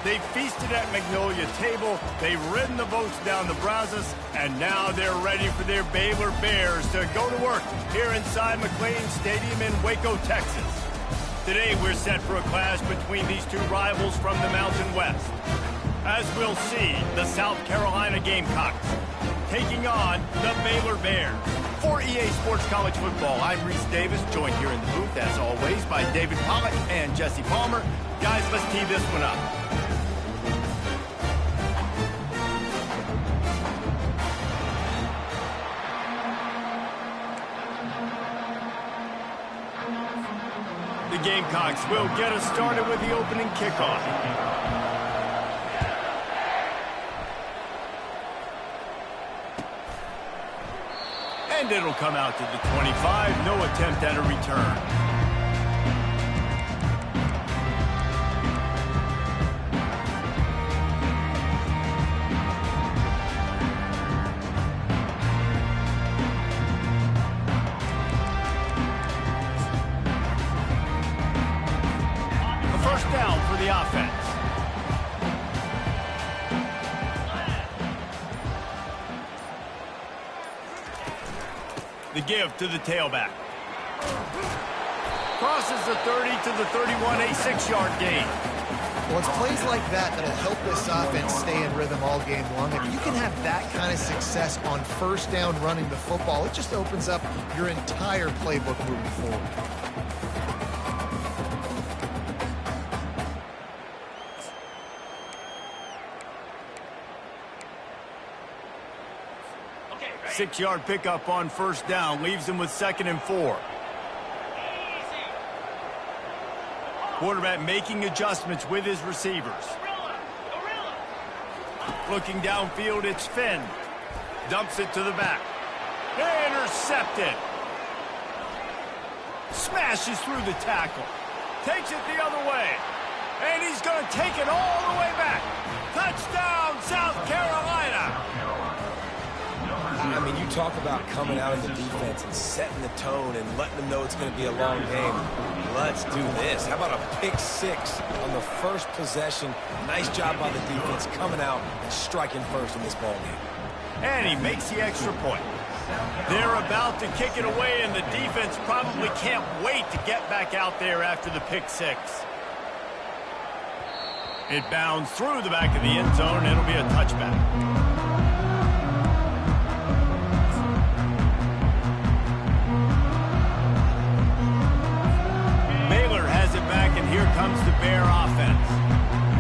They feasted at Magnolia Table, they've ridden the boats down the Brazos, and now they're ready for their Baylor Bears to go to work here inside McLean Stadium in Waco, Texas. Today we're set for a clash between these two rivals from the Mountain West. As we'll see, the South Carolina Gamecocks taking on the Baylor Bears. For EA Sports College Football, I'm Reese Davis, joined here in the booth, as always, by David Pollock and Jesse Palmer. Guys, let's tee this one up. The Gamecocks will get us started with the opening kickoff. And it'll come out to the 25. No attempt at a return. A first down for the offense. The give to the tailback. Crosses the 30 to the 31, a 6-yard gain. Well, it's plays like that that'll help this offense stay in rhythm all game long. If you can have that kind of success on first down running the football, it just opens up your entire playbook moving forward. Six-yard pickup on first down leaves him with 2nd and 4. Quarterback making adjustments with his receivers. Looking downfield, it's Finn. Dumps it to the back. Intercepted. Smashes through the tackle. Takes it the other way. And he's going to take it all the way back. Touchdown, South Carolina. I mean, you talk about coming out of the defense and setting the tone and letting them know it's going to be a long game. Let's do this. How about a pick 6 on the first possession? Nice job by the defense coming out and striking first in this ball game. And he makes the extra point. They're about to kick it away, and the defense probably can't wait to get back out there after the pick 6. It bounds through the back of the end zone. It'll be a touchback. Here comes the Bear offense.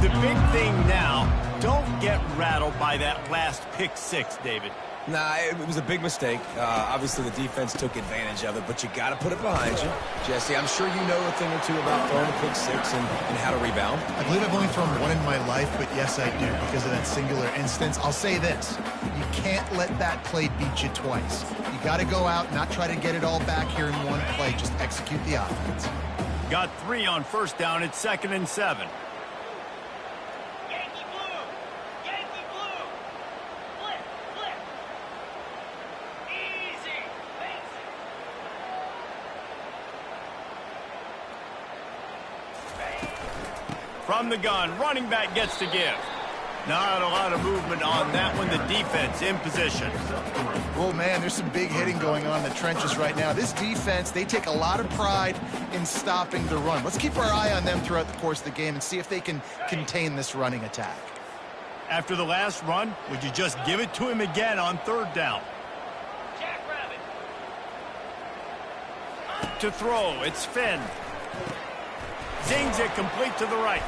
The big thing now, don't get rattled by that last pick 6, David. Nah, it was a big mistake. Obviously, the defense took advantage of it, but you got to put it behind you. Jesse, I'm sure you know a thing or two about throwing a pick 6 and how to rebound. I believe I've only thrown one in my life, but yes, I do, because of that singular instance. I'll say this. You can't let that play beat you twice. You got to go out, not try to get it all back here in one play. Just execute the offense. Got 3 on first down. It's 2nd and 7. Yankee blue! Yankee blue! Flip! Flip! Easy! From the gun, running back gets to give. Not a lot of movement on that one. The defense in position. Oh, man, there's some big hitting going on in the trenches right now. This defense, they take a lot of pride in stopping the run. Let's keep our eye on them throughout the course of the game and see if they can contain this running attack. After the last run, would you just give it to him again on 3rd down? Jackrabbit! To throw, it's Finn. Zings it complete to the right.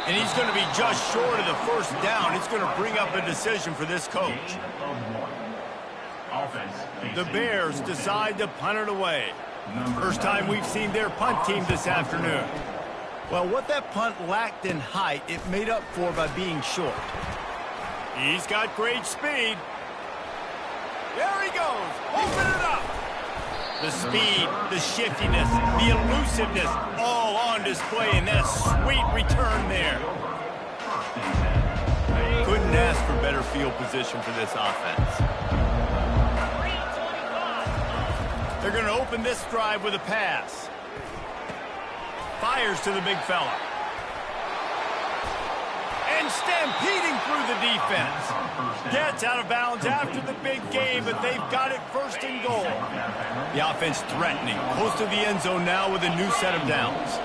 And he's going to be just short of the first down. It's going to bring up a decision for this coach. The Bears decide to punt it away. First time we've seen their punt team this afternoon. Well, what that punt lacked in height, it made up for by being short. He's got great speed. There he goes. Open it up. The speed, the shiftiness, the elusiveness, all on display in that sweet return there. Couldn't ask for better field position for this offense. They're going to open this drive with a pass. Fires to the big fella. And stampeding through the defense. Gets out of bounds after the big game, but they've got it first and goal. The offense threatening. Close to the end zone now with a new set of downs.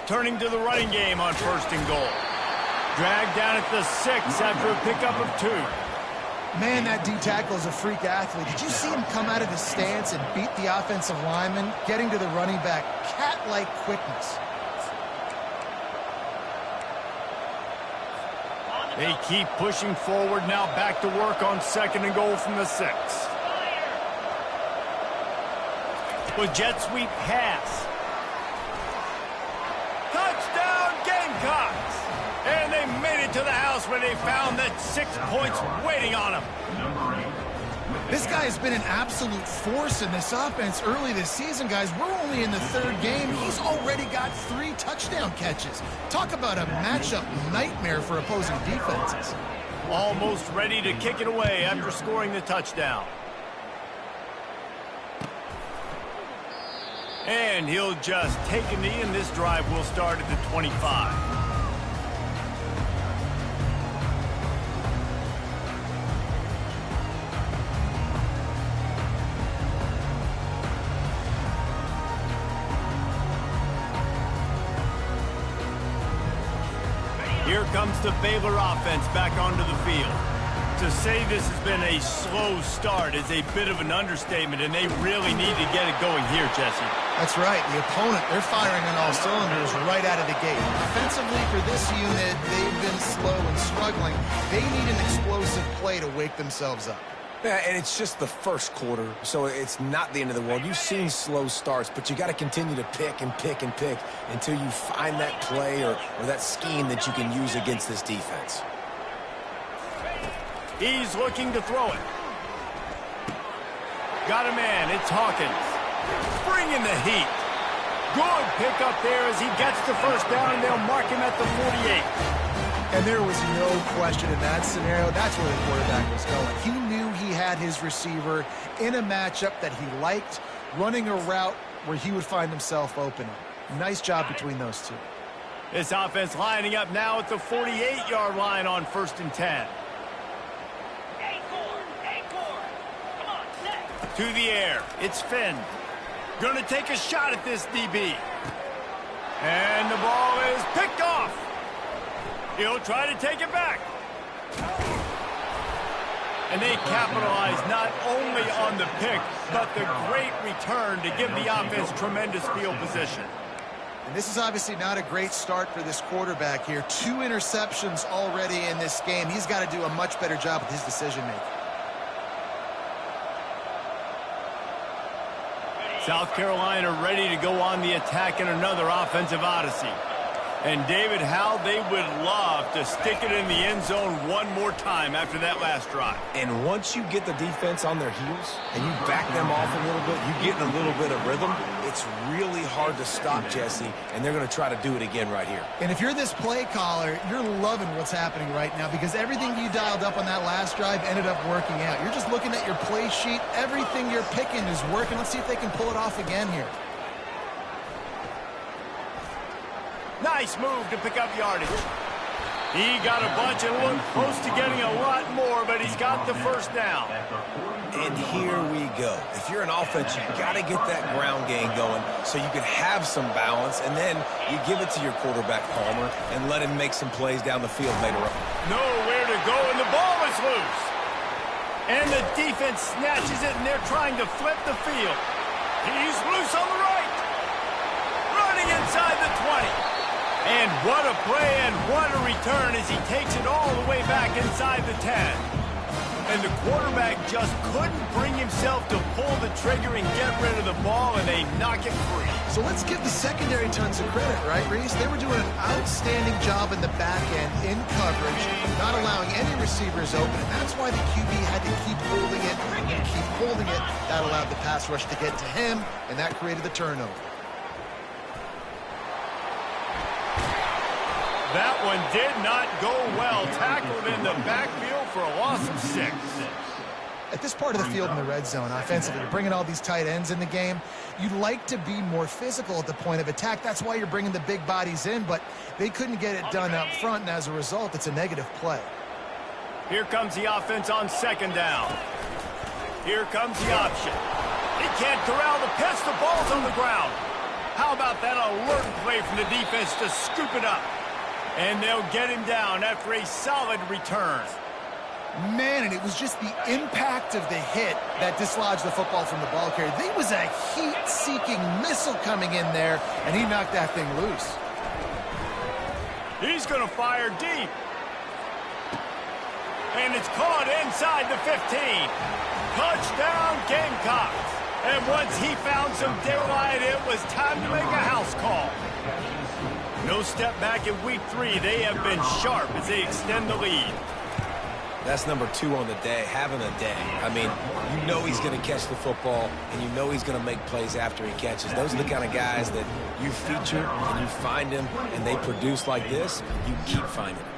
Turning to the running game on first and goal. Dragged down at the 6 after a pickup of 2. Man, that D-tackle is a freak athlete. Did you see him come out of his stance and beat the offensive lineman, getting to the running back? Cat-like quickness. They keep pushing forward, now back to work on second and goal from the 6. With jet sweep pass. Touchdown Gamecocks! And they made it to the house where they found that 6 points waiting on them. This guy has been an absolute force in this offense early this season, guys. We're only in the 3rd game. He's already got 3 touchdown catches. Talk about a matchup nightmare for opposing defenses. Almost ready to kick it away after scoring the touchdown. And he'll just take a knee, and this drive will start at the 25. Here comes the Baylor offense back onto the field. To say this has been a slow start is a bit of an understatement, and they really need to get it going here, Jesse. That's right. The opponent, they're firing on all cylinders right out of the gate. Offensively, for this unit, they've been slow and struggling. They need an explosive play to wake themselves up. Yeah, and it's just the first quarter, so it's not the end of the world. You've seen slow starts, but you got to continue to pick and pick and pick until you find that play or that scheme that you can use against this defense. He's looking to throw it. Got a man. It's Hawkins. Bringing the heat. Good pickup there as he gets the first down, and they'll mark him at the 48. And there was no question in that scenario. That's where the quarterback was going. He knew he had his receiver in a matchup that he liked, running a route where he would find himself open. Nice job between those two. This offense lining up now at the 48-yard line on 1st and 10. To the air. It's Finn. Going to take a shot at this DB. And the ball is picked off. He'll try to take it back. And they capitalize not only on the pick, but the great return to give the offense tremendous field position. And this is obviously not a great start for this quarterback here. 2 interceptions already in this game. He's got to do a much better job with his decision-making. South Carolina ready to go on the attack in another offensive odyssey. And David, how they would love to stick it in the end zone one more time after that last drive. And once you get the defense on their heels and you back them off a little bit, you get in a little bit of rhythm, it's really hard to stop, Jesse, and they're going to try to do it again right here. And if you're this play caller, you're loving what's happening right now because everything you dialed up on that last drive ended up working out. You're just looking at your play sheet. Everything you're picking is working. Let's see if they can pull it off again here. Nice move to pick up yardage. He got a bunch and looked close to getting a lot more, but he's got the first down. And here we go. If you're an offense, you got to get that ground game going so you can have some balance, and then you give it to your quarterback, Palmer, and let him make some plays down the field later on. Nowhere to go, and the ball is loose. And the defense snatches it, and they're trying to flip the field. He's loose on the right. Running inside the 20. And what a play and what a return as he takes it all the way back inside the 10. And the quarterback just couldn't bring himself to pull the trigger and get rid of the ball, and they knock it free. So let's give the secondary tons of credit, right, Reese? They were doing an outstanding job in the back end in coverage, not allowing any receivers open, and that's why the QB had to keep holding it and keep holding it. That allowed the pass rush to get to him, and that created the turnover. That one did not go well. Tackled in the backfield for a loss of 6. At this part of the field in the red zone, offensively, you're bringing all these tight ends in the game. You'd like to be more physical at the point of attack. That's why you're bringing the big bodies in, but they couldn't get it done up front, and as a result, it's a negative play. Here comes the offense on second down. Here comes the option. He can't corral the pitch. The ball's on the ground. How about that alert play from the defense to scoop it up? And they'll get him down after a solid return. Man, and it was just the impact of the hit that dislodged the football from the ball carrier. There was a heat-seeking missile coming in there, and he knocked that thing loose. He's going to fire deep. And it's caught inside the 15. Touchdown, Gamecocks. And once he found some daylight, it was time to make a house call. No step back in week 3. They have been sharp as they extend the lead. That's number 2 on the day, having a day. I mean, you know he's going to catch the football, and you know he's going to make plays after he catches. Those are the kind of guys that you feature, and you find them, and they produce like this, you keep finding them.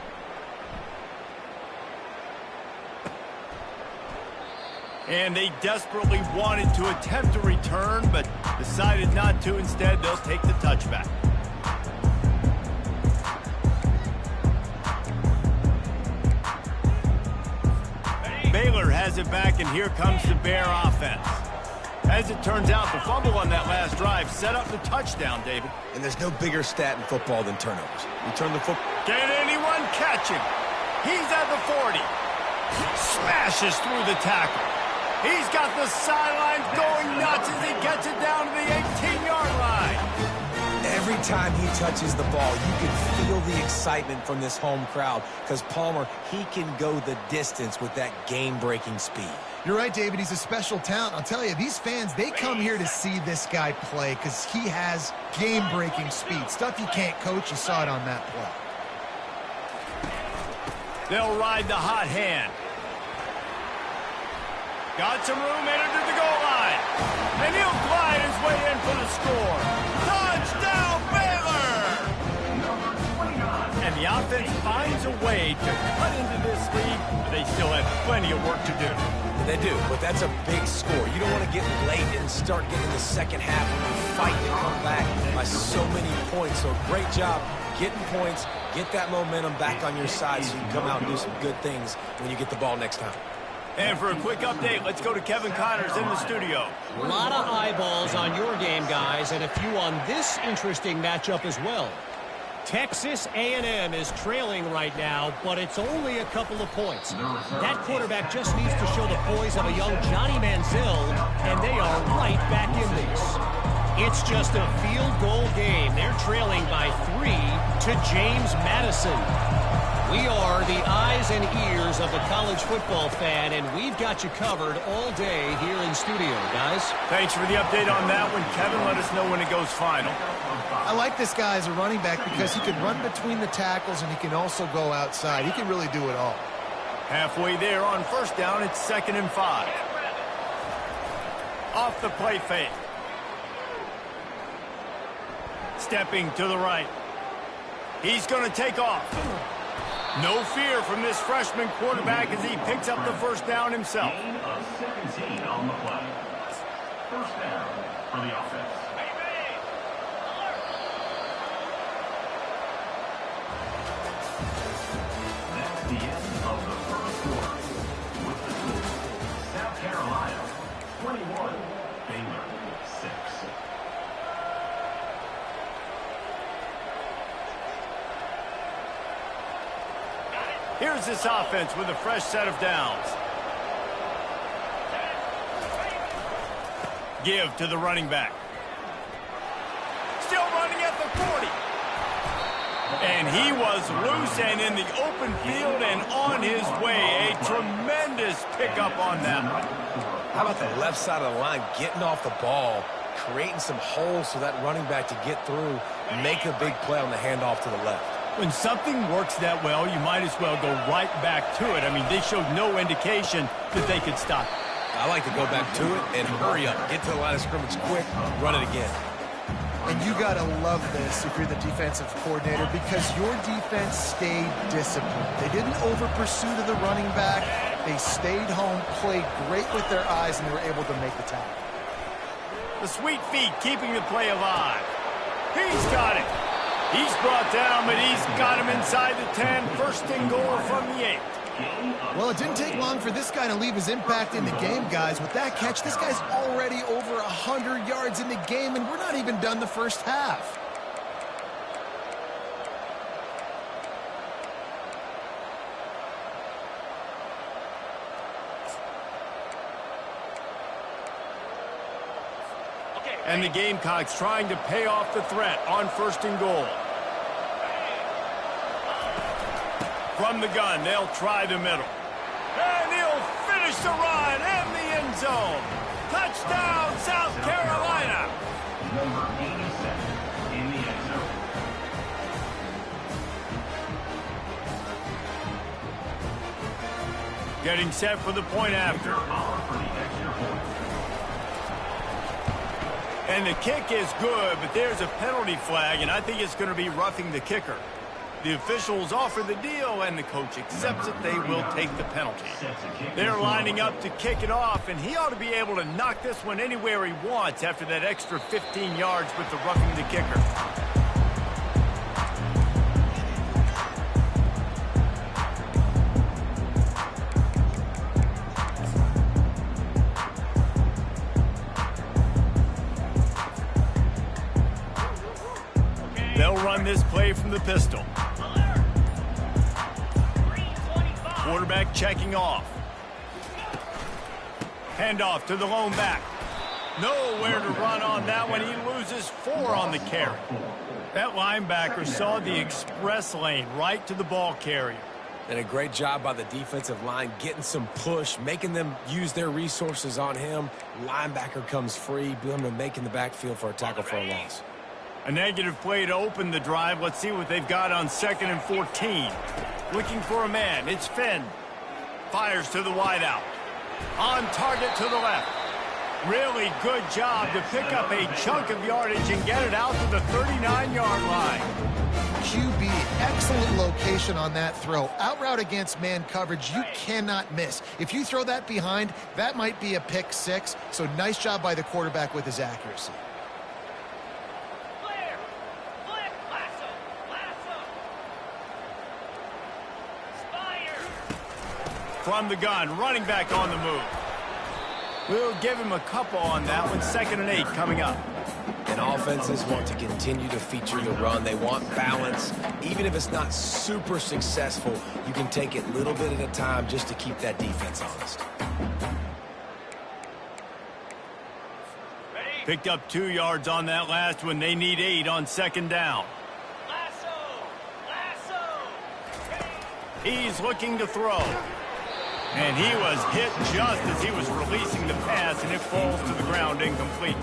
And they desperately wanted to attempt a return, but decided not to. Instead, they'll take the touchback. Baylor has it back, and here comes the Bear offense. As it turns out, the fumble on that last drive set up the touchdown, David. And there's no bigger stat in football than turnovers. You turn the football. Can anyone catch him? He's at the 40. Smashes through the tackle. He's got the sidelines going nuts as he gets it down to the 18-yard line. Every time he touches the ball, you can feel the excitement from this home crowd because Palmer, he can go the distance with that game-breaking speed. You're right, David. He's a special talent. I'll tell you, these fans, they come here to see this guy play because he has game-breaking speed. Stuff you can't coach. You saw it on that play. They'll ride the hot hand. Got some room, entered to the goal line. And he'll glide his way in for the score. Touchdown, Baylor! And the offense finds a way to cut into this lead, but they still have plenty of work to do. They do, but that's a big score. You don't want to get late and start getting the second half and fight to come back by so many points. So great job getting points, get that momentum back on your side so you can come out and do some good things when you get the ball next time. And for a quick update, let's go to Kevin Connors in the studio. A lot of eyeballs on your game, guys, and a few on this interesting matchup as well. Texas A&M is trailing right now, but it's only a couple of points. That quarterback just needs to show the poise of a young Johnny Manziel, and they are right back in this. It's just a field goal game. They're trailing by 3 to James Madison. We are the eyes and ears of the college football fan, and we've got you covered all day here in studio, guys. Thanks for the update on that one, Kevin. Let us know when it goes final. I like this guy as a running back because he can run between the tackles and he can also go outside. He can really do it all. Halfway there on first down, it's 2nd and 5. Off the play fake. Stepping to the right. He's going to take off. No fear from this freshman quarterback as he picks up the first down himself. Gain of 17 on the play. First down for the offense. That's the end of the first quarter. With the score, South Carolina 21, Baylor 6. Here's this offense with a fresh set of downs. Give to the running back. Still running at the 40. And he was loose and in the open field and on his way. A tremendous pickup on that one. How about the left side of the line getting off the ball, creating some holes for that running back to get through, make a big play on the handoff to the left. When something works that well, you might as well go right back to it. I mean, they showed no indication that they could stop it. I like to go back to it and hurry up. Get to the line of scrimmage quick, run it again. And you got to love this if you're the defensive coordinator because your defense stayed disciplined. They didn't over-pursue to the running back. They stayed home, played great with their eyes, and they were able to make the tackle. The sweet feet keeping the play alive. He's got it. He's brought down, but he's got him inside the 10. First and goal from the 8. Well, it didn't take long for this guy to leave his impact in the game, guys. With that catch, this guy's already over 100 yards in the game, and we're not even done the first half. And the Gamecocks trying to pay off the threat on first and goal. From the gun, they'll try the middle. And he'll finish the run and the end zone. Touchdown, South Carolina. Number 87 in the end zone. Getting set for the point after. Power for the extra point. And the kick is good, but there's a penalty flag, and I think it's going to be roughing the kicker. The officials offer the deal, and the coach accepts it. They will take the penalty. They're lining up to kick it off, and he ought to be able to knock this one anywhere he wants after that extra 15 yards with the roughing the kicker. They'll run this play from the pistol. Quarterback checking off. Handoff to the lone back. Nowhere to run on that one. He loses 4 on the carry. That linebacker saw the express lane right to the ball carrier. And a great job by the defensive line getting some push, making them use their resources on him. Linebacker comes free, Bloomer making the backfield for a tackle for a loss. A negative play to open the drive. Let's see what they've got on 2nd and 14. Looking for a man. It's Finn. Fires to the wideout. On target to the left. Really good job to pick up a chunk of yardage and get it out to the 39-yard line. QB, excellent location on that throw. Out route against man coverage, you cannot miss. If you throw that behind, that might be a pick 6. So nice job by the quarterback with his accuracy. From the gun, running back on the move. We'll give him a couple on that one. 2nd and 8 coming up. And offenses want to continue to feature the run. They want balance. Even if it's not super successful, you can take it little bit at a time just to keep that defense honest. Picked up 2 yards on that last one. They need 8 on 2nd down. He's looking to throw. And he was hit just as he was releasing the pass, and it falls to the ground incomplete.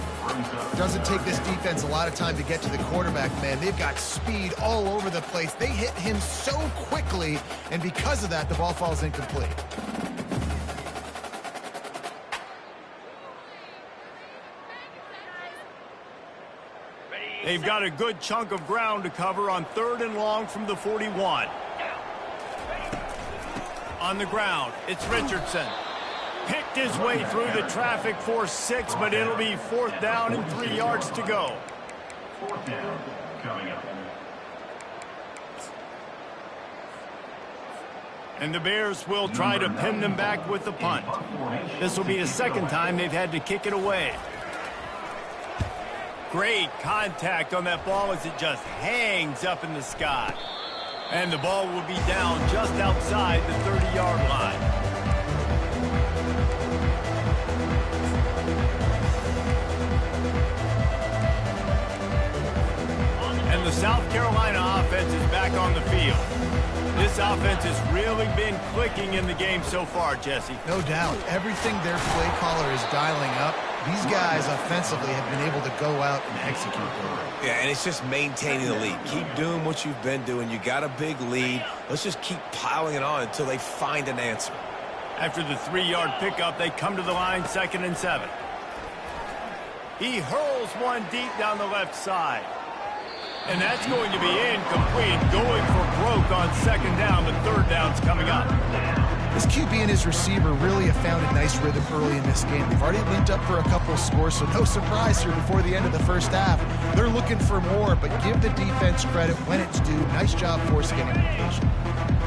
Doesn't take this defense a lot of time to get to the quarterback, man. They've got speed all over the place. They hit him so quickly, and because of that, the ball falls incomplete. They've got a good chunk of ground to cover on 3rd and long from the 41. On the ground, it's Richardson. Picked his way through the traffic for 6, but it'll be 4th down and 3 yards to go. 4th down coming up. And the Bears will try to pin them back with the punt. This will be the 2nd time they've had to kick it away. Great contact on that ball as it just hangs up in the sky. And the ball will be down just outside the 30-yard line. And the South Carolina offense is back on the field. This offense has really been clicking in the game so far, Jesse. No doubt. Everything their play caller is dialing up, these guys offensively have been able to go out and execute. Yeah, and it's just maintaining the lead. Keep doing what you've been doing. You got a big lead. Let's just keep piling it on until they find an answer. After the 3-yard pickup, they come to the line 2nd and 7. He hurls one deep down the left side. And that's going to be incomplete. Going for broke on 2nd down. The 3rd down's coming up. This QB and his receiver really have found a nice rhythm early in this game. They've already linked up for a couple of scores, so no surprise here before the end of the first half. They're looking for more, but give the defense credit when it's due. Nice job forcing an implication.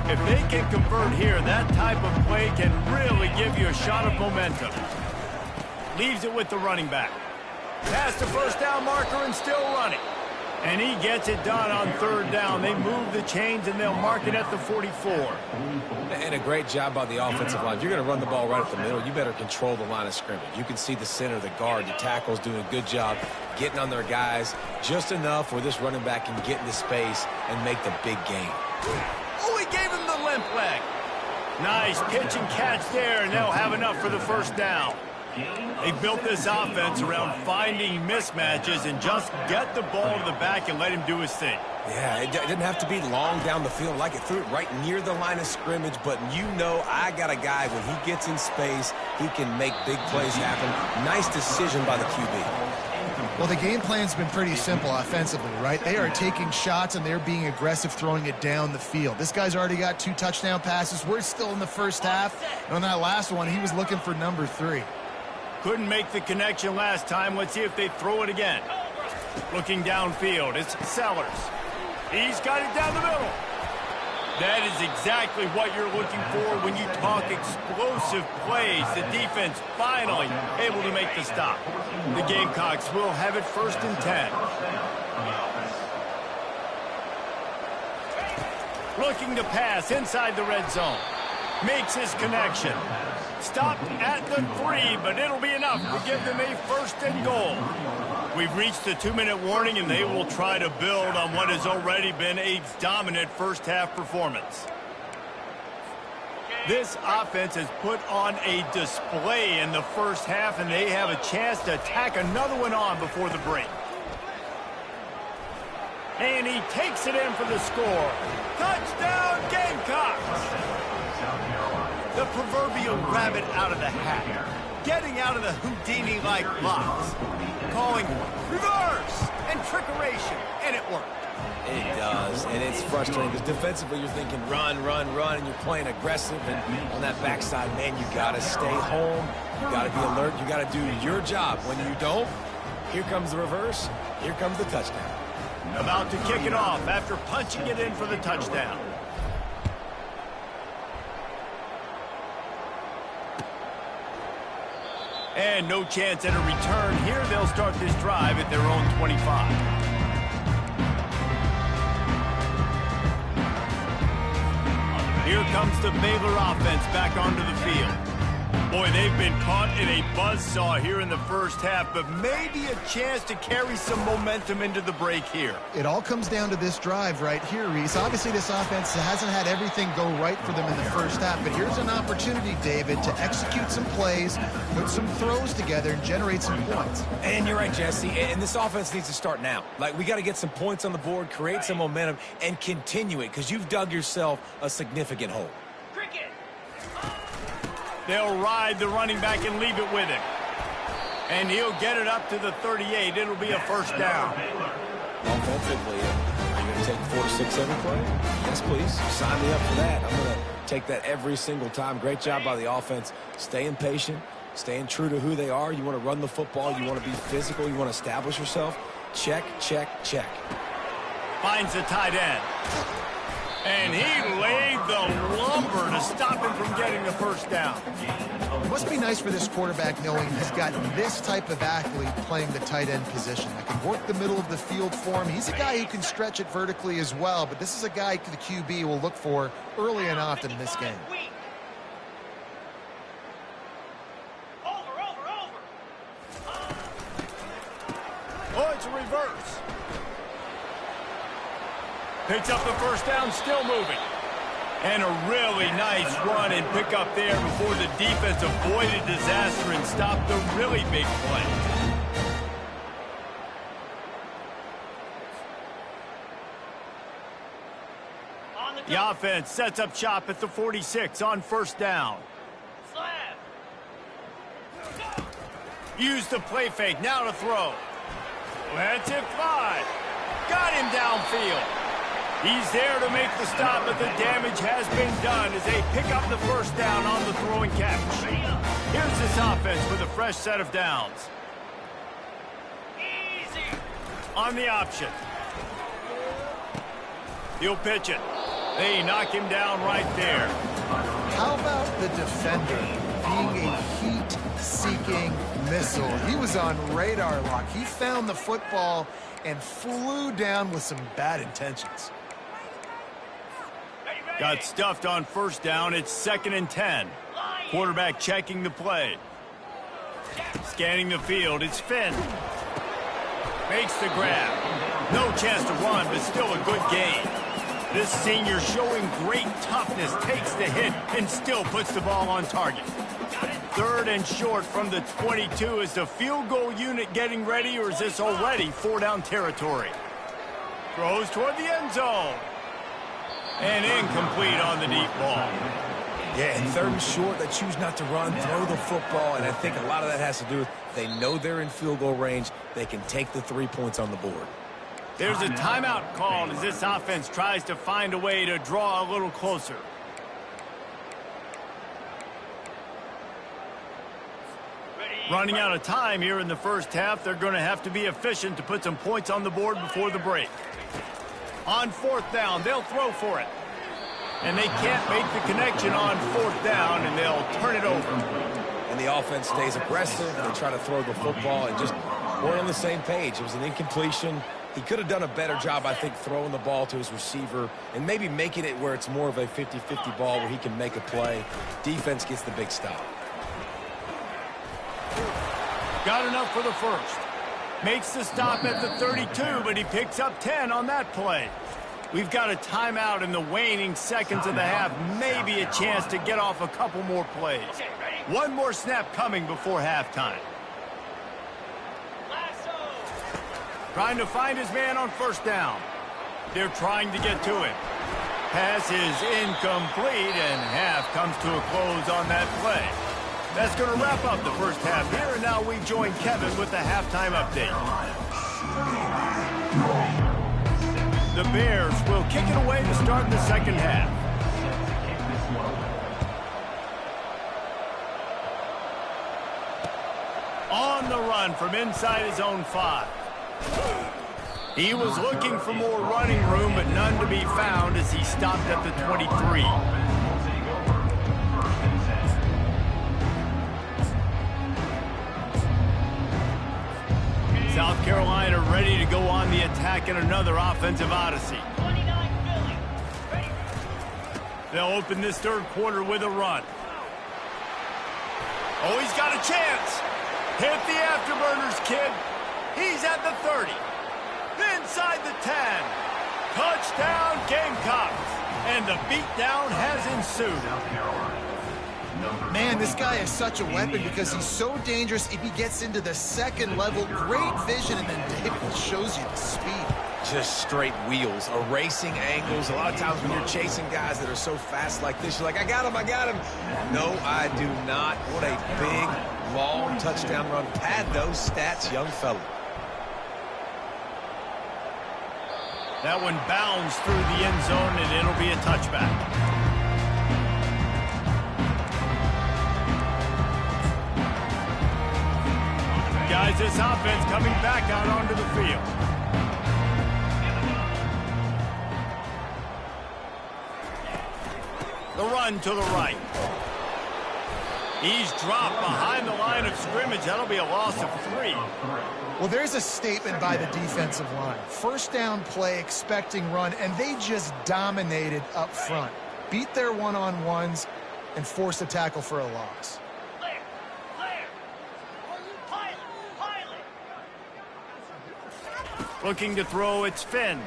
If they can convert here, that type of play can really give you a shot of momentum. Leaves it with the running back. Past the first down marker and still running. And he gets it done on third down. They move the chains and they'll mark it at the 44. And a great job by the offensive line. If you're going to run the ball right at the middle, you better control the line of scrimmage. You can see the center, the guard, the tackles doing a good job getting on their guys just enough where this running back can get into space and make the big game. Oh, he gave him the limp leg. Nice pitch and catch there, and they'll have enough for the first down. They built this offense around finding mismatches and just get the ball to the back and let him do his thing. Yeah, it didn't have to be long down the field. Like it threw it right near the line of scrimmage, but you know I got a guy when he gets in space, he can make big plays happen. Nice decision by the QB. Well, the game plan's been pretty simple offensively, right? They are taking shots and they're being aggressive throwing it down the field. This guy's already got 2 touchdown passes. We're still in the first half. And on that last one, he was looking for number 3. Couldn't make the connection last time. Let's see if they throw it again. Looking downfield, it's Sellers. He's got it down the middle. That is exactly what you're looking for when you talk explosive plays. The defense finally able to make the stop. The Gamecocks will have it 1st and 10. Looking to pass inside the red zone. Makes his connection. Stopped at the 3, but it'll be enough to give them a 1st and goal. We've reached the 2-minute warning, and they will try to build on what has already been a dominant first-half performance. This offense has put on a display in the first half, and they have a chance to tack another one on before the break. And he takes it in for the score. Touchdown, Gamecocks! The proverbial rabbit out of the hat. Getting out of the Houdini-like blocks. Calling reverse and trickeration, and it worked. It does, and it's frustrating because defensively you're thinking run, run, run, and you're playing aggressive, and on that backside, man, you got to stay home. You got to be alert. You got to do your job. When you don't, here comes the reverse. Here comes the touchdown. About to kick it off after punching it in for the touchdown. And no chance at a return here. They'll start this drive at their own 25. Here comes the Baylor offense back onto the field. Boy, they've been caught in a buzzsaw here in the first half, but maybe a chance to carry some momentum into the break here. It all comes down to this drive right here, Reese. Obviously, this offense hasn't had everything go right for them in the first half, but here's an opportunity, David, to execute some plays, put some throws together, and generate some points. And you're right, Jesse, and this offense needs to start now. Like, we got to get some points on the board, create some momentum, and continue it, because you've dug yourself a significant hole. They'll ride the running back and leave it with him. And he'll get it up to the 38. It'll be a first down. Offensively, are you going to take 4, 6, 7 play? Yes, please. Sign me up for that. I'm going to take that every single time. Great job by the offense. Staying patient, staying true to who they are. You want to run the football. You want to be physical. You want to establish yourself. Check, check, check. Finds the tight end. And he laid the lumber to stop him from getting the first down. It must be nice for this quarterback knowing he's got this type of athlete playing the tight end position that can work the middle of the field for him. He's a guy who can stretch it vertically as well, but this is a guy the QB will look for early and often in this game. Oh, it's a reverse. Picks up the first down, still moving. And a really nice run and pick up there before the defense avoided disaster and stopped the really big play. The offense sets up shop at the 46 on first down. Use the play fake, now to throw. Lets it fly. Got him downfield. He's there to make the stop, but the damage has been done as they pick up the first down on the throw and catch. Here's this offense with a fresh set of downs. Easy. On the option. He'll pitch it. They knock him down right there. How about the defender being a heat-seeking missile? He was on radar lock. He found the football and flew down with some bad intentions. Got stuffed on first down. It's 2nd and 10. Quarterback checking the play. Scanning the field. It's Finn. Makes the grab. No chance to run, but still a good gain. This senior showing great toughness, takes the hit, and still puts the ball on target. 3rd and short from the 22. Is the field goal unit getting ready, or is this already 4-down territory? Throws toward the end zone. And incomplete on the deep ball. Yeah, and 3rd and short, they choose not to run, throw the football, and I think a lot of that has to do with they know they're in field goal range. They can take the 3 points on the board. There's a timeout called as this offense tries to find a way to draw a little closer. Running out of time here in the first half. They're going to have to be efficient to put some points on the board before the break. On 4th down, they'll throw for it. And they can't make the connection on 4th down, and they'll turn it over. And the offense stays aggressive. They try to throw the football and just weren't on the same page. It was an incompletion. He could have done a better job, I think, throwing the ball to his receiver and maybe making it where it's more of a 50-50 ball where he can make a play. Defense gets the big stop. Got enough for the first. Makes the stop at the 32, but he picks up 10 on that play. We've got a timeout in the waning seconds of the half. Maybe a chance to get off a couple more plays. One more snap coming before halftime. Trying to find his man on first down. They're trying to get to it. Pass is incomplete, and half comes to a close on that play. That's going to wrap up the first half here, and now we join Kevin with the halftime update. The Bears will kick it away to start the second half. On the run from inside his own 5. He was looking for more running room, but none to be found as he stopped at the 23. South Carolina ready to go on the attack in another offensive odyssey. 29 Philly. Ready. They'll open this 3rd quarter with a run. Oh, he's got a chance. Hit the afterburners, kid. He's at the 30. Inside the 10. Touchdown, Gamecocks. And the beatdown has ensued. Man, this guy is such a weapon because he's so dangerous if he gets into the 2nd level. Great vision, and then David shows you the speed. Just straight wheels, erasing angles. A lot of times when you're chasing guys that are so fast like this, you're like, I got him, I got him. No, I do not. What a big, long touchdown run. Pad those stats, young fella. That one bounds through the end zone, and it'll be a touchback. Guys, this offense coming back out onto the field. The run to the right. He's dropped behind the line of scrimmage. That'll be a loss of 3. Well, there's a statement by the defensive line. First down play, expecting run, and they just dominated up front. Beat their one-on-ones and forced a tackle for a loss. Clear. Clear. Pilot. Looking to throw, it's Finn.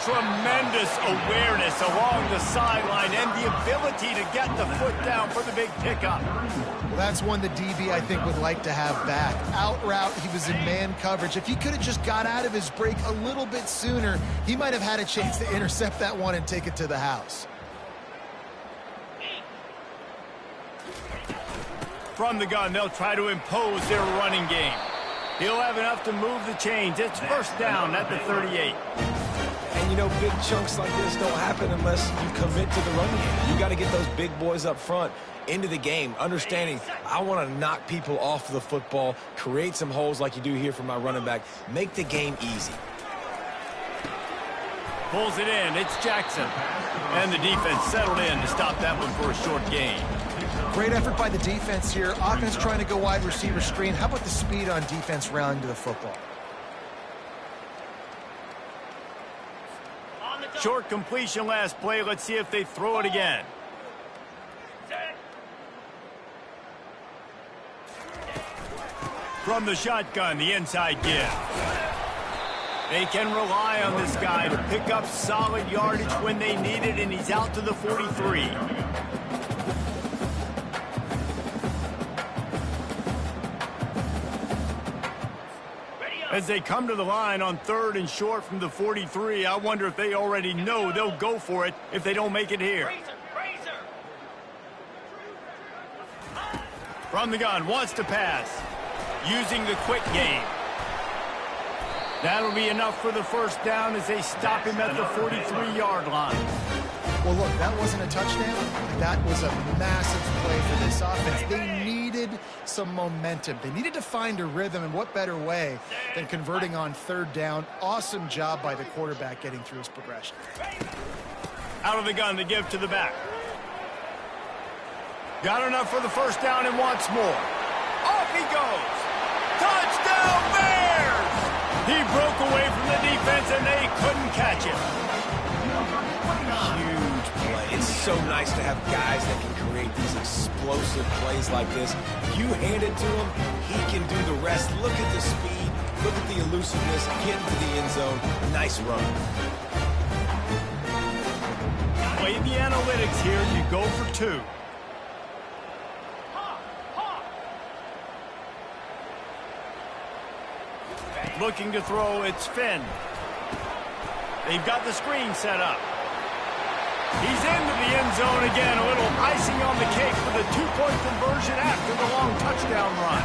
Tremendous awareness along the sideline and the ability to get the foot down for the big pickup. Well, that's one the DB, I think, would like to have back. Out route, he was in man coverage. If he could have just got out of his break a little bit sooner, he might have had a chance to intercept that one and take it to the house. From the gun, they'll try to impose their running game. He'll have enough to move the chains. It's first down at the 38. And, you know, big chunks like this don't happen unless you commit to the run game. You got to get those big boys up front into the game, understanding I want to knock people off the football, create some holes like you do here for my running back, make the game easy. Pulls it in. It's Jackson. And the defense settled in to stop that one for a short gain. Great effort by the defense here. Offense trying to go wide receiver screen. How about the speed on defense rallying to the football? Short completion last play. Let's see if they throw it again. From the shotgun, the inside give. They can rely on this guy to pick up solid yardage when they need it, and he's out to the 43. As they come to the line on 3rd and short from the 43, I wonder if they already know they'll go for it if they don't make it here. From the gun, wants to pass, using the quick game. That'll be enough for the first down as they stop him at the 43-yard line. Well, look, that wasn't a touchdown. That was a massive play for this offense. They needed some momentum. They needed to find a rhythm, and what better way than converting on 3rd down. Awesome job by the quarterback getting through his progression. Out of the gun to give to the back. Got enough for the first down and wants more. Off he goes. Touchdown Bears! He broke away from the defense and they couldn't catch him. Huge play. It's so nice to have guys that can create these explosive plays like this. You hand it to him, he can do the rest. Look at the speed. Look at the elusiveness. Get into the end zone. Nice run. Play the analytics here. You go for 2. Looking to throw, it's Finn. They've got the screen set up. He's into the end zone again. A little icing on the cake for the 2-point conversion after the long touchdown run.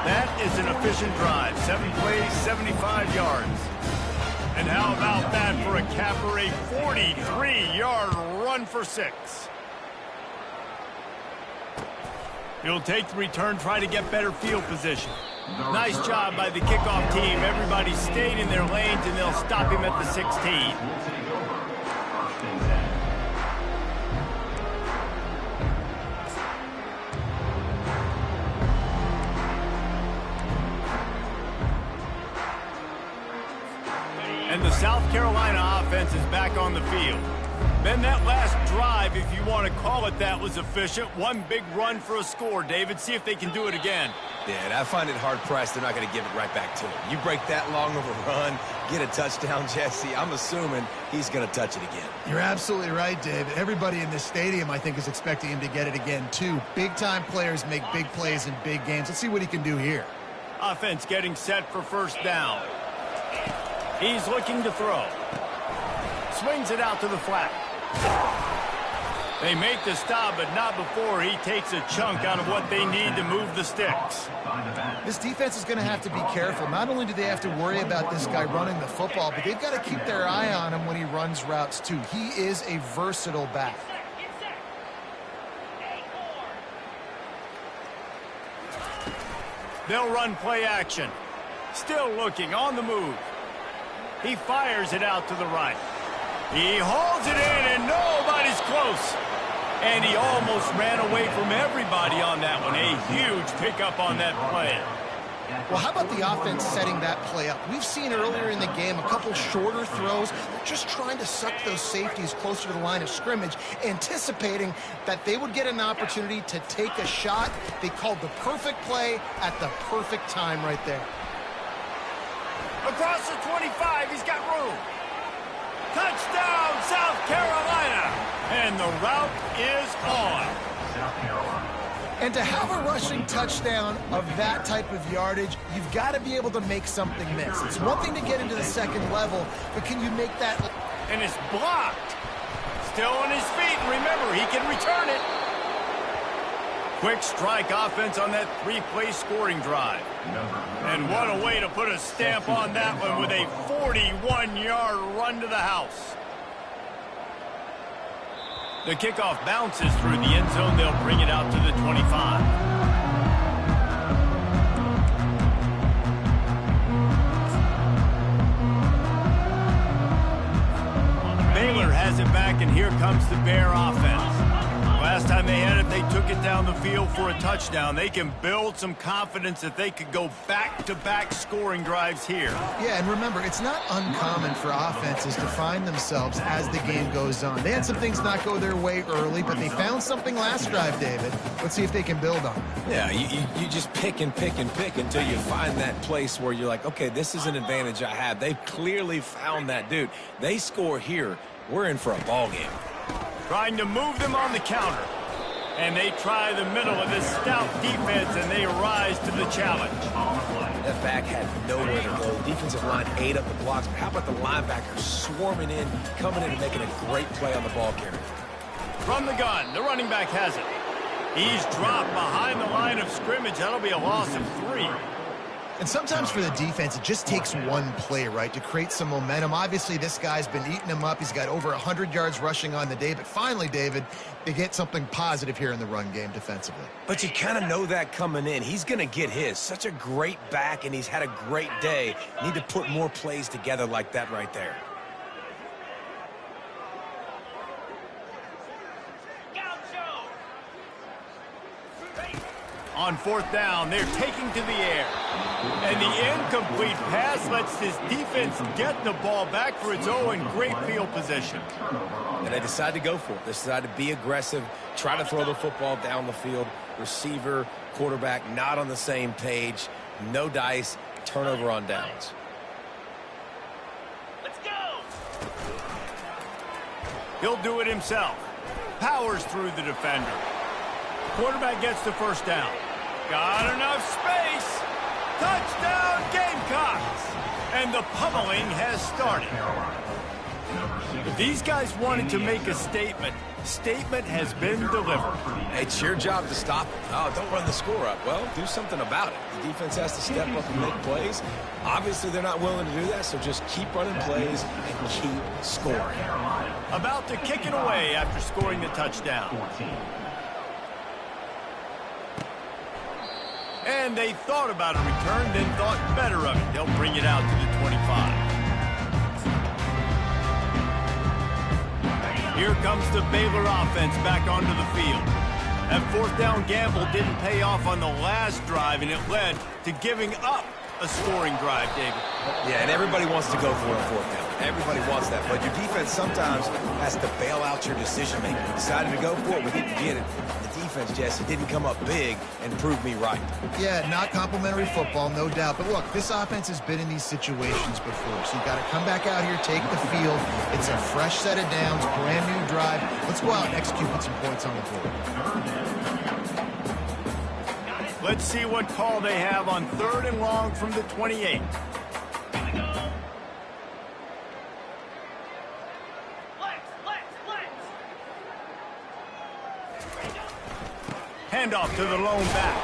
That is an efficient drive. 7 plays, 75 yards. And how about that for a capper? A 43-yard run for 6. He'll take the return, try to get better field position. Nice job by the kickoff team. Everybody stayed in their lanes, and they'll stop him at the 16. And the South Carolina offense is back on the field. Then that last drive, if you want to call it that, was efficient. One big run for a score. David, see if they can do it again. Yeah, and I find it hard-pressed they're not going to give it right back to him. You break that long of a run, get a touchdown, Jesse, I'm assuming he's going to touch it again. You're absolutely right, David. Everybody in this stadium, I think, is expecting him to get it again, too. Big-time players make big plays in big games. Let's see what he can do here. Offense getting set for first down. He's looking to throw. Swings it out to the flat. They make the stop, but not before he takes a chunk out of what they need to move the sticks. This defense is going to have to be careful. Not only do they have to worry about this guy running the football, but they've got to keep their eye on him when he runs routes, too. He is a versatile back. They'll run play action. Still looking, on the move. He fires it out to the right. He hauls it in, and nobody's close. And he almost ran away from everybody on that one. A huge pickup on that play. Well, how about the offense setting that play up? We've seen earlier in the game a couple shorter throws. They're just trying to suck those safeties closer to the line of scrimmage, anticipating that they would get an opportunity to take a shot. They called the perfect play at the perfect time right there. Across the 25, he's got room. Touchdown, South Carolina. And the route is on. South Carolina. And to have a rushing touchdown of that type of yardage, you've got to be able to make something miss. It's one thing to get into the second level, but can you make that? And it's blocked. Still on his feet. Remember, he can return it. Quick strike offense on that three-play scoring drive. And what a way to put a stamp on that one with a 41-yard run to the house. The kickoff bounces through the end zone. They'll bring it out to the 25. Baylor has it back, and here comes the Bear offense. Last time they had it, they took it down the field for a touchdown. They can build some confidence that they could go back-to-back scoring drives here. Yeah, and remember, it's not uncommon for offenses to find themselves as the game goes on. They had some things not go their way early, but they found something last drive, David. Let's see if they can build on it. Yeah, you just pick and pick and pick until you find that place where you're like, okay, this is an advantage I have. They've clearly found that, dude. They score here, we're in for a ball game. Trying to move them on the counter. And they try the middle of this stout defense, and they rise to the challenge. That back had nowhere to go. Defensive line ate up the blocks. But how about the linebackers swarming in, coming in and making a great play on the ball carrier? From the gun, the running back has it. He's dropped behind the line of scrimmage. That'll be a loss of 3. And sometimes for the defense, it just takes one play, right, to create some momentum. Obviously, this guy's been eating him up. He's got over 100 yards rushing on the day. But finally, David, they get something positive here in the run game defensively. But you kind of know that coming in. He's going to get his. Such a great back, and he's had a great day. Need to put more plays together like that right there. On 4th down, they're taking to the air. And the incomplete pass lets this defense get the ball back for its own great field position. And they decide to go for it. They decide to be aggressive, try to throw the football down the field. Receiver, quarterback, not on the same page. No dice, turnover on downs. Let's go! He'll do it himself. Powers through the defender. Quarterback gets the first down. Got enough space. Touchdown, Gamecocks. And the pummeling has started. If these guys wanted to make a statement, statement has been delivered. It's your job to stop it. Oh, don't run the score up. Well, do something about it. The defense has to step up and make plays. Obviously, they're not willing to do that, so just keep running plays and keep scoring. About to kick it away after scoring the touchdown. And they thought about a return, then thought better of it. They'll bring it out to the 25. Here comes the Baylor offense back onto the field. That 4th down gamble didn't pay off on the last drive, and it led to giving up a scoring drive, David. Yeah, and everybody wants to go for a 4th down. Everybody wants that, but your defense sometimes has to bail out your decision-making. You decided to go for it, we didn't get it. The defense, Jesse, didn't come up big and prove me right. Yeah, not complimentary football, no doubt. But look, this offense has been in these situations before, so you got to come back out here, take the field. It's a fresh set of downs, brand new drive. Let's go out and execute with some points on the board. Let's see what call they have on 3rd and long from the 28. Handoff to the lone back.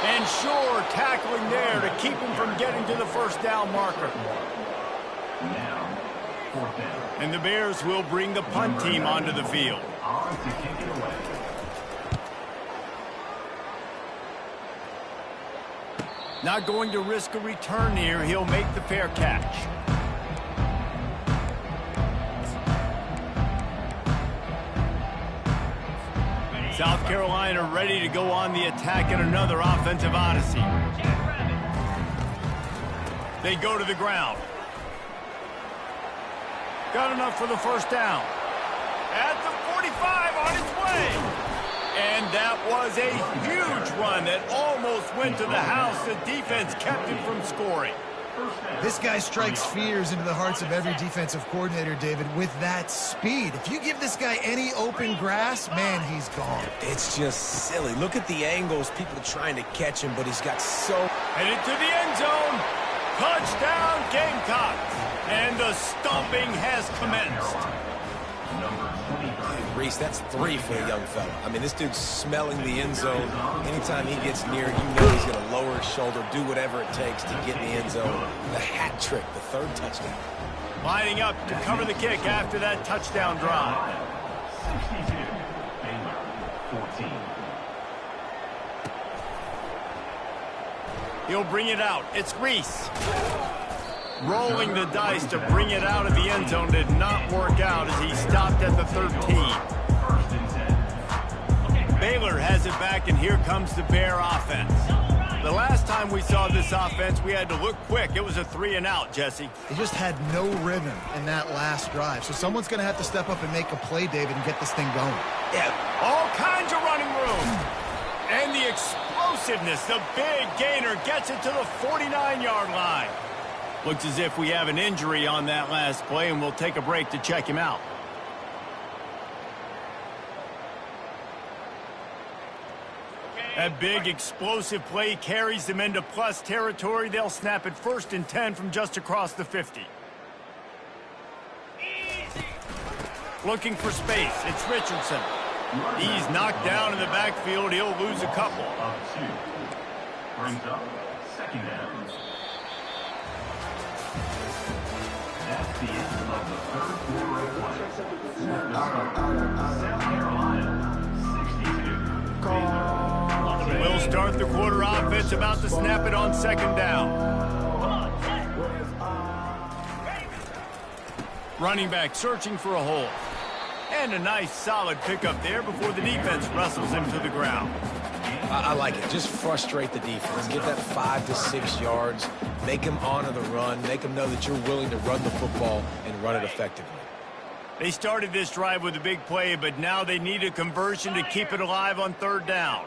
And sure, tackling there to keep him from getting to the first down marker. Now, 4th down. And the Bears will bring the punt team onto the field. On to kick it away. Not going to risk a return here. He'll make the fair catch. South Carolina ready to go on the attack in another offensive odyssey. They go to the ground. Got enough for the first down. At the 45 on its way. And that was a huge run that almost went to the house. The defense kept him from scoring. This guy strikes fears into the hearts of every defensive coordinator, David, with that speed. If you give this guy any open grass, man, he's gone. It's just silly. Look at the angles, people trying to catch him, but he's got so... Headed to the end zone. Touchdown, Gamecocks. And the stomping has commenced. number 23. Reese, that's 3 for a young fella. I mean, this dude's smelling the end zone. Anytime he gets near, you know he's going to lower his shoulder, do whatever it takes to get in the end zone. The hat trick, the 3rd touchdown. Lining up to cover the kick after that touchdown drive. 62. Baylor 14. He'll bring it out. It's Reese. Rolling the dice to bring it out of the end zone did not work out as he stopped at the 13. First and 10. Baylor has it back, and here comes the Bear offense. The last time we saw this offense, we had to look quick. It was a 3-and-out, Jesse. They just had no rhythm in that last drive. So someone's going to have to step up and make a play, David, and get this thing going. Yeah, all kinds of running room. And the explosiveness, the big gainer gets it to the 49-yard line. Looks as if we have an injury on that last play, and we'll take a break to check him out. That big explosive play carries them into plus territory. They'll snap it 1st and 10 from just across the 50. Looking for space. It's Richardson. He's knocked down in the backfield. He'll lose a couple. Of 2. Brings up 2nd down. That's the end of the 3rd quarter of play. South Carolina 62. Baylor. We'll start the quarter offense, about to snap it on 2nd down. Running back searching for a hole. And a nice solid pickup there before the defense wrestles him to the ground. I like it. Just frustrate the defense. Get that 5 to 6 yards. Make them honor the run. Make them know that you're willing to run the football and run it effectively. They started this drive with a big play, but now they need a conversion to keep it alive on 3rd down.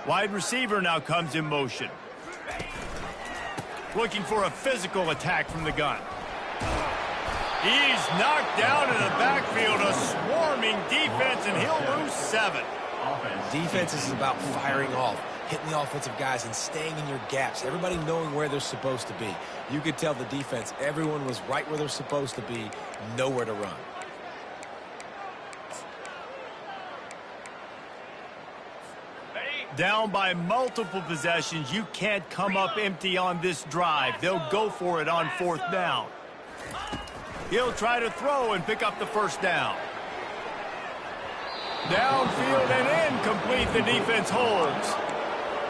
Wide receiver now comes in motion. Looking for a physical attack from the gun. He's knocked down in the backfield, a swarming defense, and he'll lose 7. Defense is about firing off, hitting the offensive guys and staying in your gaps. Everybody knowing where they're supposed to be. You could tell the defense, everyone was right where they're supposed to be, nowhere to run. Down by multiple possessions, you can't come up empty on this drive. They'll go for it on 4th down. He'll try to throw and pick up the 1st down. Downfield and incomplete. The defense holds.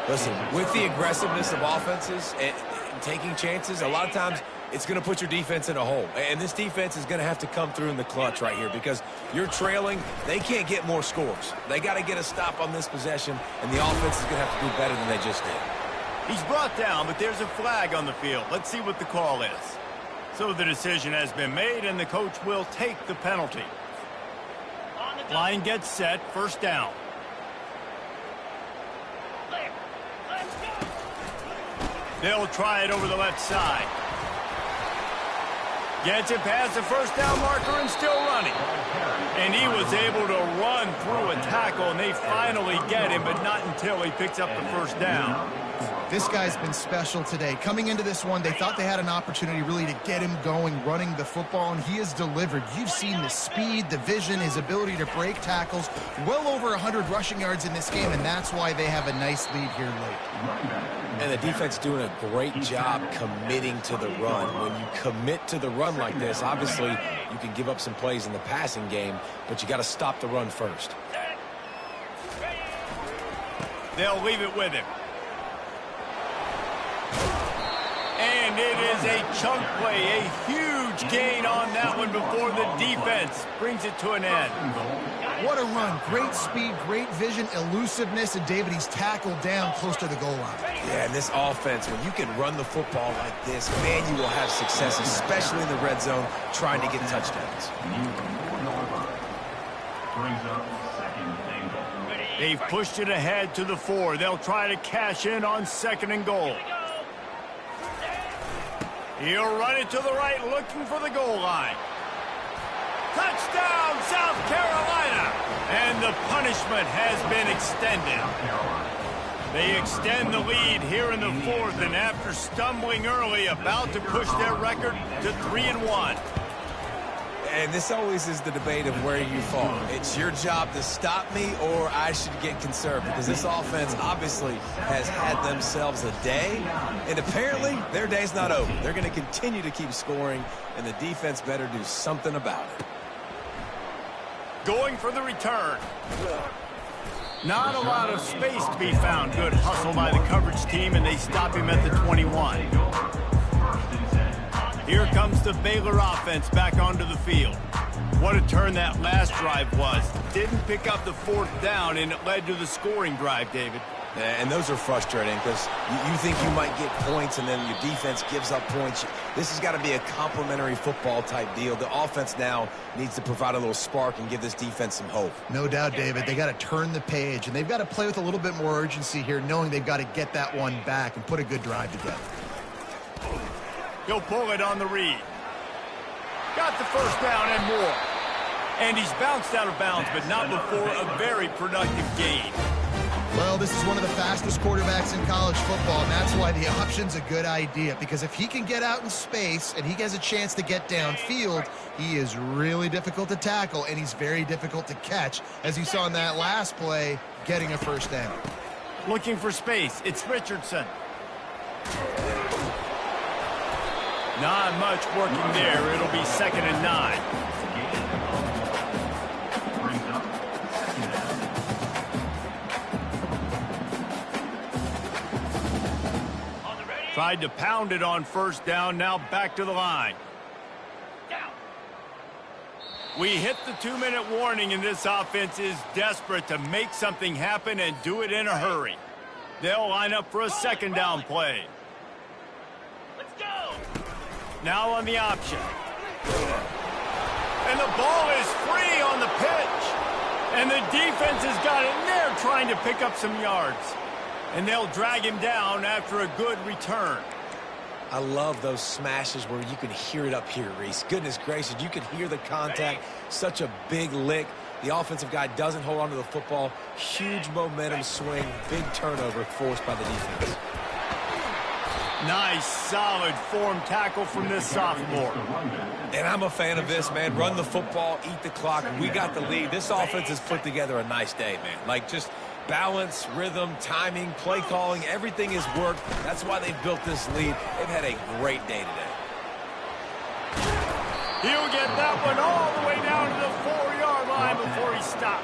Listen, with the aggressiveness of offenses and taking chances, a lot of times it's going to put your defense in a hole. And this defense is going to have to come through in the clutch right here because you're trailing. They can't get more scores. They got to get a stop on this possession, and the offense is going to have to do better than they just did. He's brought down, but there's a flag on the field. Let's see what the call is. So the decision has been made, and the coach will take the penalty. Line gets set, 1st down. They'll try it over the left side. Gets it past the 1st down marker and still running. And he was able to run through a tackle, and they finally get him, but not until he picks up the 1st down. This guy's been special today. Coming into this one, they thought they had an opportunity really to get him going, running the football, and he has delivered. You've seen the speed, the vision, his ability to break tackles. Well over 100 rushing yards in this game, and that's why they have a nice lead here late. And the defense doing a great job committing to the run. When you commit to the run like this, obviously you can give up some plays in the passing game, but you got to stop the run first. They'll leave it with him. And it is a chunk play, a huge gain on that one before the defense brings it to an end. What a run. Great speed, great vision, elusiveness, and David, he's tackled down close to the goal line. Yeah, and this offense, when you can run the football like this, man, you will have success, especially in the red zone, trying to get touchdowns. Brings up 2nd and goal. They've pushed it ahead to the 4. They'll try to cash in on 2nd and goal. He'll run it to the right, looking for the goal line. Touchdown, South Carolina! And the punishment has been extended. They extend the lead here in the 4th, and after stumbling early, about to push their record to 3-1. And this always is the debate of where you fall. It's your job to stop me, or I should get conserved, because this offense obviously has had themselves a day, and apparently their day's not over. They're going to continue to keep scoring, and the defense better do something about it. Going for the return. Not a lot of space to be found. Good hustle by the coverage team, and they stop him at the 21. Here comes the Baylor offense back onto the field. What a turn that last drive was. Didn't pick up the 4th down, and it led to the scoring drive, David. And those are frustrating because you think you might get points and then your defense gives up points. This has got to be a complementary football type deal. The offense now needs to provide a little spark and give this defense some hope. No doubt, David. They got to turn the page, and they've got to play with a little bit more urgency here, knowing they've got to get that one back and put a good drive together. He'll pull it on the read. Got the first down and more. And he's bounced out of bounds, but not before a very productive gain. Well, this is one of the fastest quarterbacks in college football, and that's why the option's a good idea, because if he can get out in space and he has a chance to get downfield, he is really difficult to tackle, and he's very difficult to catch, as you saw in that last play, getting a first down. Looking for space. It's Richardson. Not much working there. It'll be 2nd and 9. Tried to pound it on first down, now back to the line. We hit the 2-minute warning, and this offense is desperate to make something happen and do it in a hurry. They'll line up for a 2nd down play. Let's go! Now on the option. And the ball is free on the pitch. And the defense has got it in there trying to pick up some yards. And they'll drag him down after a good return. I love those smashes where you can hear it up here, Reese. Goodness gracious, you can hear the contact. Such a big lick. The offensive guy doesn't hold on to the football. Huge momentum swing. Big turnover forced by the defense. Nice, solid form tackle from this sophomore. And I'm a fan of this, man. Run the football, eat the clock. We got the lead. This offense has put together a nice day, man. Like, just balance, rhythm, timing, play calling, everything has worked. That's why they've built this lead. They've had a great day today. He'll get that one all the way down to the 4-yard line before he stopped.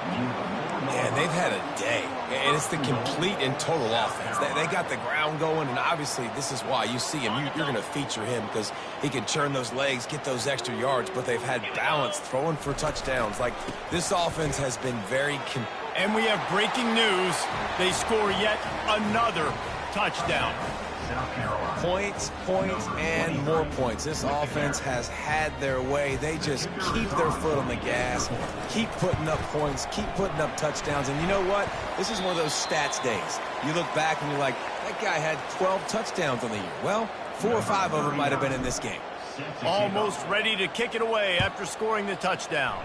Man, they've had a day, and it's the complete and total offense. They got the ground going, and obviously this is why you see him. You're going to feature him because he can churn those legs, get those extra yards, but they've had balance, throwing for touchdowns. Like, this offense has been very And we have breaking news. They score yet another touchdown. Points, and more points. This offense has had their way. They just keep their foot on the gas, keep putting up points, keep putting up touchdowns. And you know what? This is one of those stats days. You look back and you're like, that guy had 12 touchdowns on the year. Well, 4 or 5 of them might have been in this game. Almost ready to kick it away after scoring the touchdown.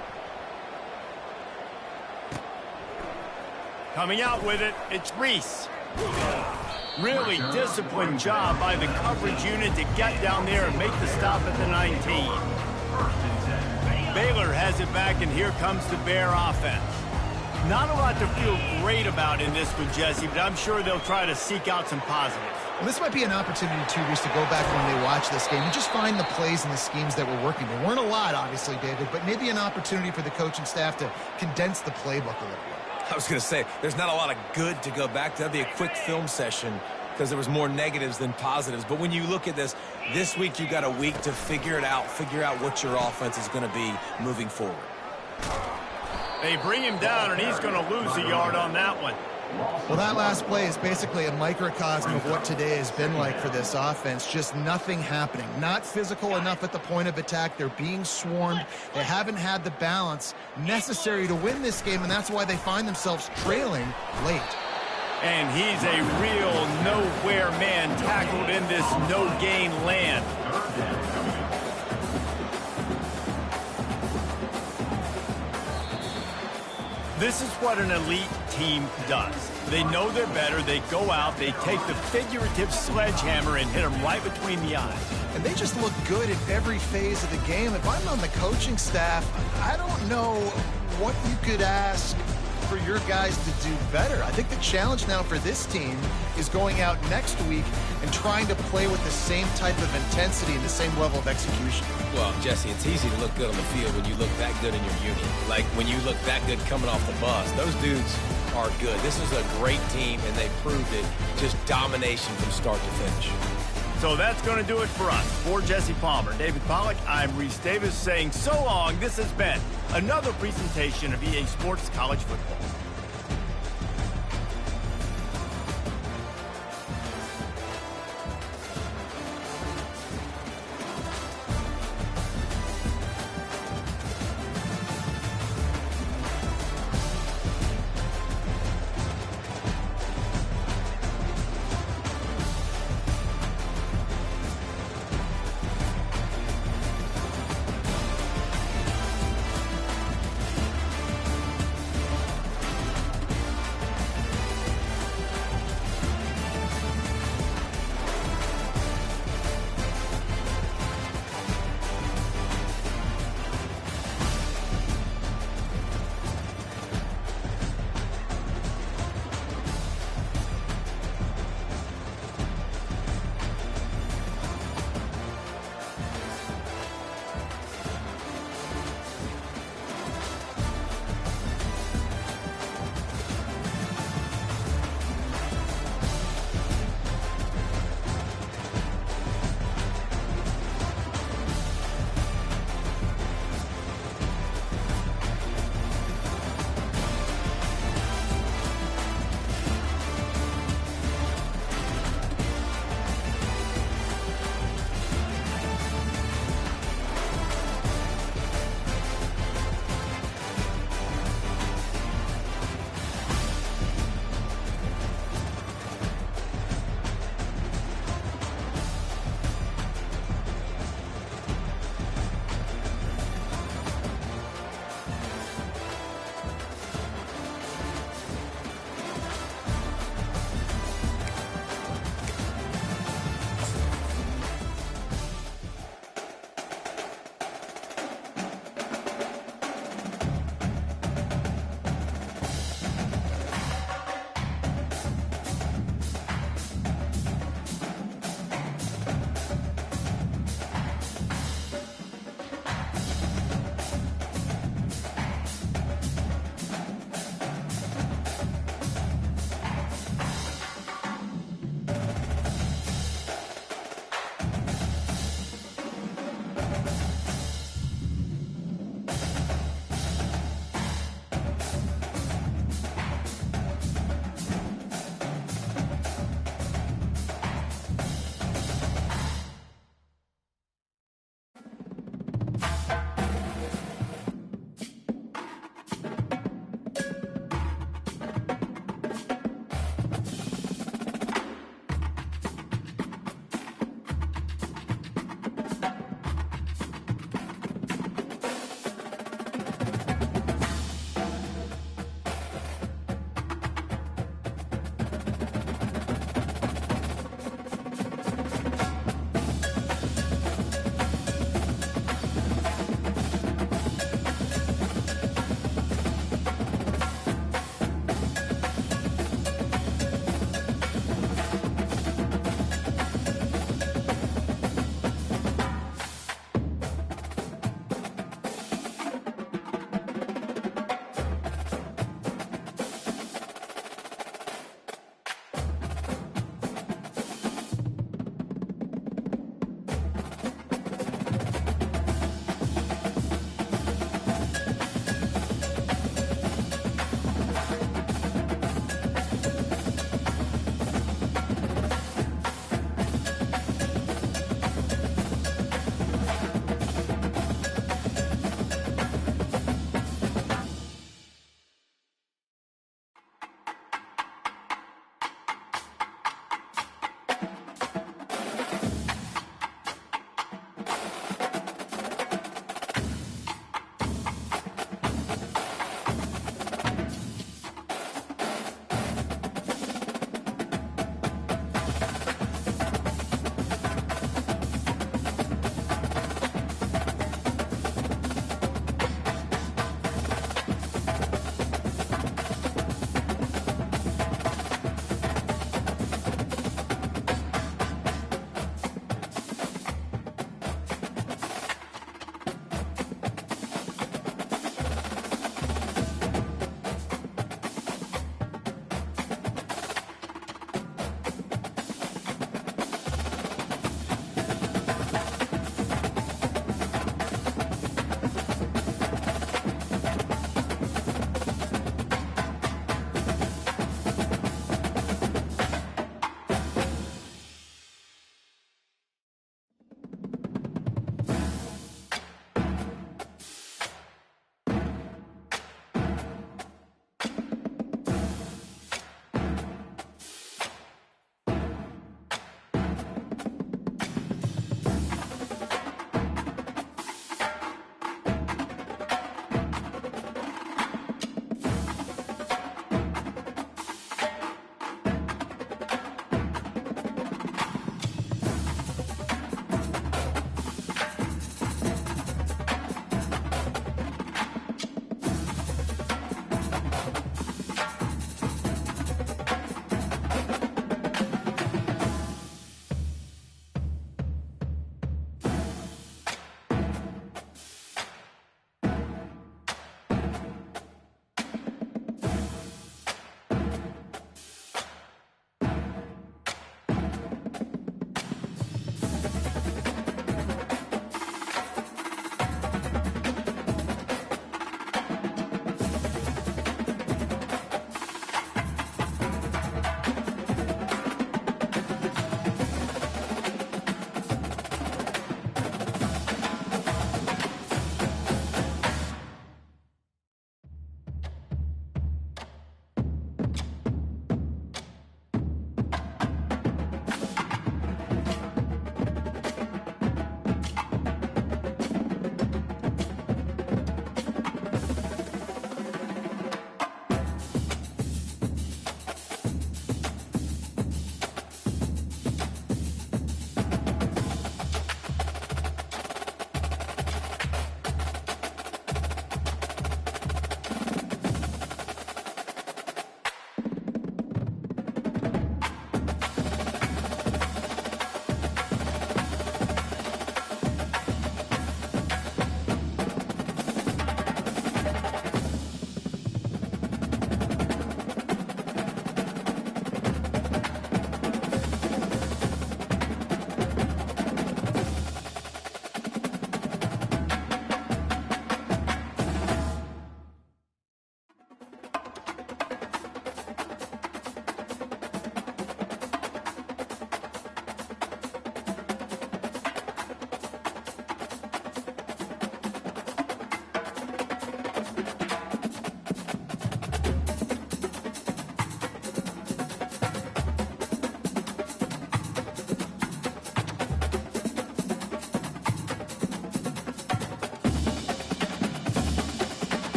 Coming out with it, it's Reese. Really disciplined job by the coverage unit to get down there and make the stop at the 19. Baylor has it back, and here comes the Bear offense. Not a lot to feel great about in this one, Jesse, but I'm sure they'll try to seek out some positives. Well, this might be an opportunity, too, Reese, to go back when they watch this game and just find the plays and the schemes that were working. There weren't a lot, obviously, David, but maybe an opportunity for the coaching staff to condense the playbook a little bit. I was going to say, there's not a lot of good to go back to. That'd be a quick film session because there was more negatives than positives. But when you look at this week you got a week to figure it out, figure out what your offense is going to be moving forward. They bring him down, and he's going to lose a yard on that one. Well, that last play is basically a microcosm of what today has been like for this offense. Just nothing happening. Not physical enough at the point of attack. They're being swarmed. They haven't had the balance necessary to win this game, and that's why they find themselves trailing late. And he's a real nowhere man tackled in this no-gain land. This is what an elite team does. They know they're better. They go out. They take the figurative sledgehammer and hit them right between the eyes. and they just look good in every phase of the game. If I'm on the coaching staff, I don't know what you could ask for your guys to do better. I think the challenge now for this team is going out next week and trying to play with the same type of intensity and the same level of execution. Well, Jesse, it's easy to look good on the field when you look that good in your union. Like when you look that good coming off the bus. Those dudes are good. This is a great team, and they proved it. Just domination from start to finish. So that's going to do it for us. For Jesse Palmer, David Pollack, I'm Reese Davis saying so long. This has been another presentation of EA Sports College Football.